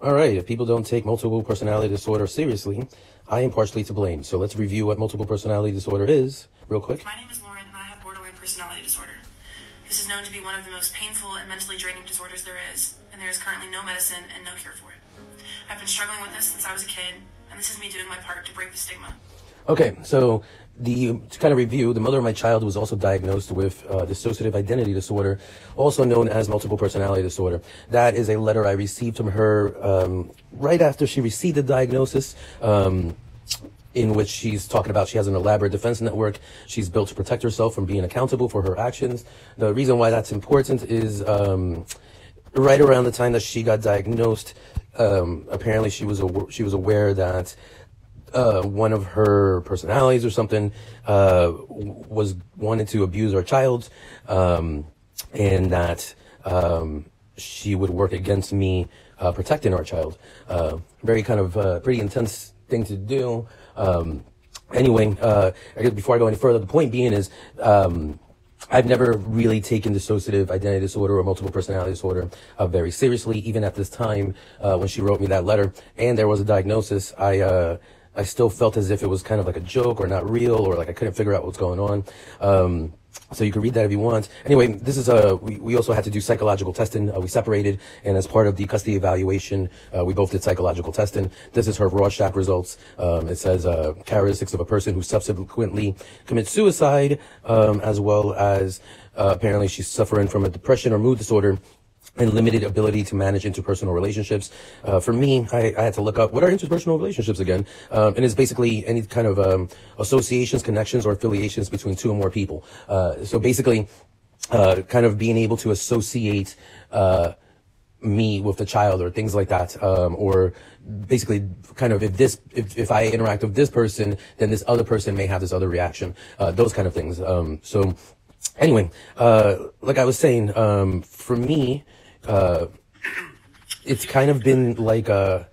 All right, if people don't take multiple personality disorder seriously, I am partially to blame. So let's review what multiple personality disorder is real quick. My name is Lauren, and I have borderline personality disorder. This is known to be one of the most painful and mentally draining disorders there is, and there is currently no medicine and no cure for it. I've been struggling with this since I was a kid, and this is me doing my part to break the stigma. Okay, so to kind of review, the mother of my child was also diagnosed with dissociative identity disorder, also known as multiple personality disorder. That is a letter I received from her right after she received the diagnosis, in which she's talking about she has an elaborate defense network she's built to protect herself from being accountable for her actions. The reason why that's important is right around the time that she got diagnosed, apparently she was aware that one of her personalities or something was wanted to abuse our child, and that she would work against me protecting our child. Very kind of pretty intense thing to do. Anyway, I guess before I go any further, the point being is I've never really taken dissociative identity disorder or multiple personality disorder very seriously. Even at this time, when she wrote me that letter and there was a diagnosis, I still felt as if it was kind of like a joke or not real, or like I couldn't figure out what's going on. So you can read that if you want. Anyway, this is we also had to do psychological testing. We separated, and as part of the custody evaluation, we both did psychological testing. This is her Rorschach results. It says characteristics of a person who subsequently commits suicide, as well as apparently she's suffering from a depression or mood disorder and limited ability to manage interpersonal relationships. For me, I had to look up what are interpersonal relationships again, and it's basically any kind of associations, connections, or affiliations between two or more people. So basically, kind of being able to associate me with the child or things like that, or basically kind of if I interact with this person, then this other person may have this other reaction, those kind of things. So anyway, like I was saying, for me, it's kind of been like a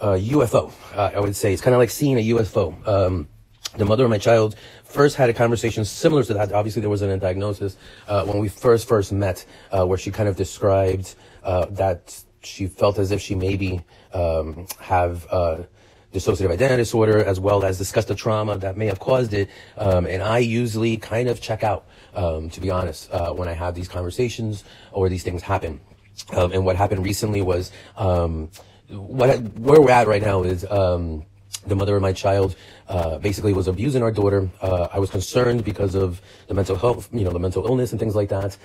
UFO, I would say. It's kind of like seeing a UFO. The mother of my child first had a conversation similar to that. Obviously, there wasn't a diagnosis when we first met, where she kind of described that she felt as if she maybe have dissociative identity disorder, as well as discussed the trauma that may have caused it. And I usually kind of check out, to be honest, when I have these conversations or these things happen. And what happened recently was, where we're at right now is, the mother of my child basically was abusing our daughter. I was concerned because of the mental health, the mental illness and things like that.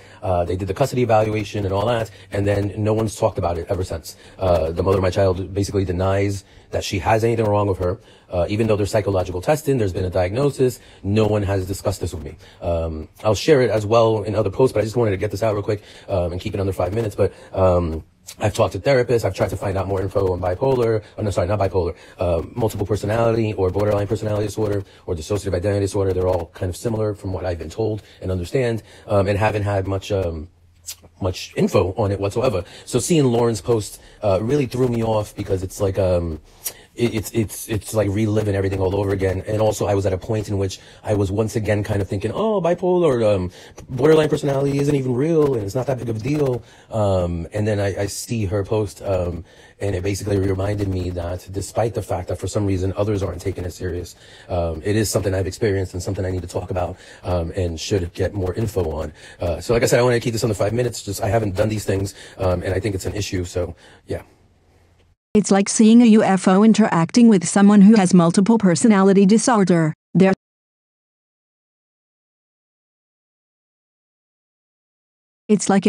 They did the custody evaluation and all that, and then no one's talked about it ever since. The mother of my child basically denies that she has anything wrong with her. Even though there's psychological testing, there's been a diagnosis, no one has discussed this with me. I'll share it as well in other posts, but I just wanted to get this out real quick and keep it under 5 minutes. But I've talked to therapists. I've tried to find out more info on bipolar. Oh, no, sorry, not bipolar. Multiple personality or borderline personality disorder or dissociative identity disorder. They're all kind of similar from what I've been told and understand, and haven't had much info on it whatsoever. So seeing Lauren's post really threw me off, because it's like it's like reliving everything all over again. And also I was at a point in which I was once again kind of thinking, oh, bipolar, borderline personality isn't even real and it's not that big of a deal. And then I see her post, and it basically reminded me that despite the fact that for some reason others aren't taking it serious, it is something I've experienced and something I need to talk about, and should get more info on. So like I said, I want to keep this under 5 minutes. Just I haven't done these things, and I think it's an issue. So yeah. It's like seeing a UFO interacting with someone who has multiple personality disorder. It's like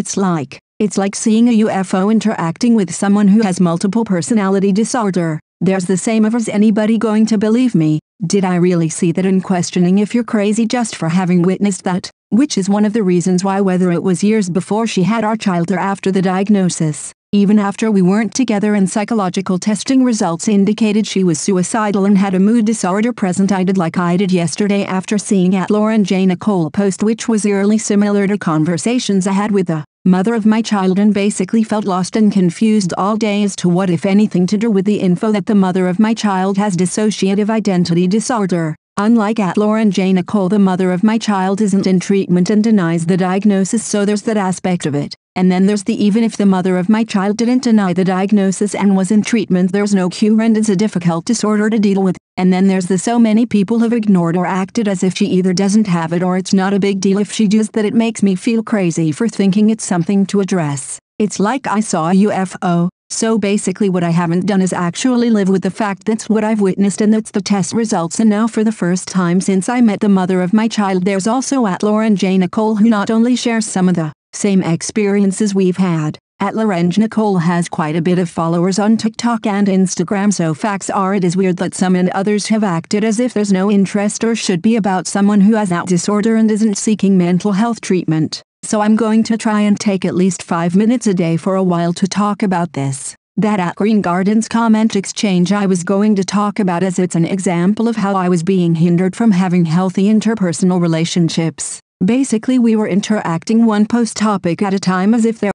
seeing a UFO interacting with someone who has multiple personality disorder. There's the same of, is anybody going to believe me? Did I really see that? And questioning if you're crazy just for having witnessed that, which is one of the reasons why, whether it was years before she had our child or after the diagnosis, even after we weren't together and psychological testing results indicated she was suicidal and had a mood disorder present, I did like I did yesterday after seeing at Lauren J. Nicole post, which was eerily similar to conversations I had with the mother of my child, and basically felt lost and confused all day as to what, if anything, to do with the info that the mother of my child has dissociative identity disorder. Unlike at Lauren J. Nicole, the mother of my child isn't in treatment and denies the diagnosis, so there's that aspect of it. And then there's the even if the mother of my child didn't deny the diagnosis and was in treatment, there's no cure and it's a difficult disorder to deal with. And then there's the so many people have ignored or acted as if she either doesn't have it or it's not a big deal if she does, that it makes me feel crazy for thinking it's something to address. It's like I saw a UFO. So basically what I haven't done is actually live with the fact that's what I've witnessed and that's the test results. And now for the first time since I met the mother of my child, there's also @Lauren J. Nicole, who not only shares some of the same experiences we've had. @Lauren Nicole has quite a bit of followers on TikTok and Instagram, so facts are it is weird that some and others have acted as if there's no interest or should be about someone who has that disorder and isn't seeking mental health treatment. So I'm going to try and take at least 5 minutes a day for a while to talk about this. That @Green Gardens comment exchange I was going to talk about, as it's an example of how I was being hindered from having healthy interpersonal relationships. Basically we were interacting one post topic at a time as if there